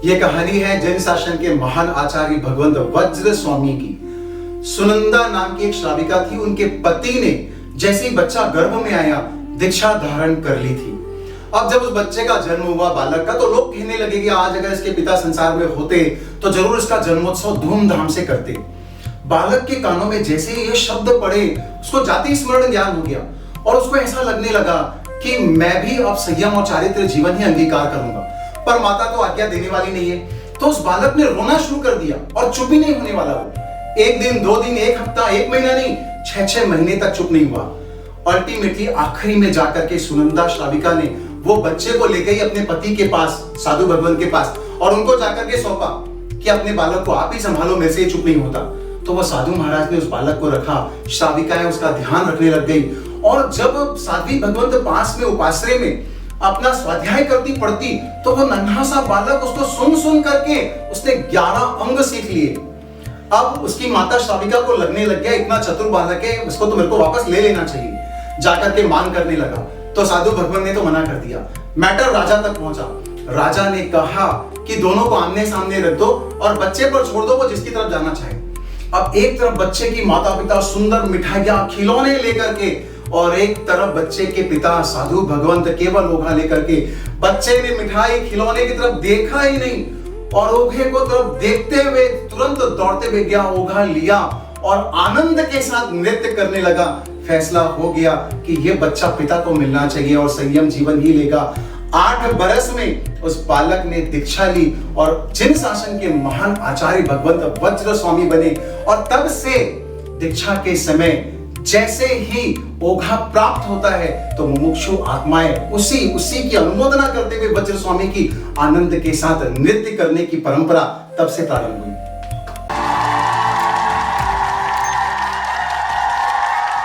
ये कहानी है जैन शासन के महान आचार्य भगवंत वज्र स्वामी की। सुनंदा नाम की एक श्राविका थी। उनके पति ने जैसे ही बच्चा गर्भ में आया दीक्षा धारण कर ली थी। अब जब उस बच्चे का जन्म हुआ बालक का, तो लोग कहने लगे कि आज अगर इसके पिता संसार में होते तो जरूर इसका जन्मोत्सव धूमधाम से करते। बालक के कानों में जैसे ही ये शब्द पड़े, उसको जाति ही स्मरण ज्ञान हो गया और उसको ऐसा लगने लगा कि मैं भी अब संयम और चारित्र जीवन ही अंगीकार करूंगा। पर माता तो आज्ञा देने वाली नहीं है, तो उस बालक ने रोना शुरू कर दिया और चुप ही नहीं होने वाला वो। एक दिन, 2 दिन, 1 हफ्ता, 1 महीना नहीं, 6 महीने तक चुप नहीं हुआ। अल्टीमेटली आखिरी में जाकर के सुनंदा श्राविका ने वो बच्चे को ले गई अपने पति के पास, साधु भगवान के पास, और उनको जाकर के सौंपा कि अपने बालक को आप ही संभालो, मेरे से चुप नहीं होता। तो वह साधु महाराज ने उस बालक को रखा, श्राविकाएं उसका ध्यान रखने लग गई। और जब साध्वी भगवंत पास में उपाश्रय में अपना स्वाध्याय करती पढ़ती, तो वो नन्हा सा बालक उसको सुन सुन करके उसने 11 अंग सीख लिए। अब उसकी माता श्राविका को लगने लग गया इतना चतुर बालक है, उसको तो मेरे को वापस ले लेना चाहिए। जाकर के मांग करने लगा, तो साधु भगवान ने तो मना कर दिया। मैटर राजा तक पहुंचा। राजा ने कहा कि दोनों को आमने सामने रख दो और बच्चे पर छोड़ दो, वो जिसकी तरफ जाना चाहे। अब एक तरफ बच्चे की माता पिता सुंदर मिठाइयां, खिलौने लेकर के, और एक तरफ बच्चे के पिता साधु भगवंत केवल ओघा लेकर के। बच्चे ने मिठाई खिलौने की तरफ देखा ही नहीं और ओघे को तरफ देखते हुए तुरंत दौड़ते हुए गया, ओघा लिया और आनंद के साथ नृत्य करने लगा। फैसला हो गया कि ये बच्चा पिता को मिलना चाहिए और संयम जीवन ही लेगा। 8 बरस में उस बालक ने दीक्षा ली और जैन शासन के महान आचार्य भगवंत वज्र स्वामी बने। और तब से दीक्षा के समय जैसे ही ओघा प्राप्त होता है, तो मुमुक्षु आत्माएं उसी की अनुमोदना करते हुए वज्र स्वामी की आनंद के साथ नृत्य करने की परंपरा तब से प्रारंभ हुई।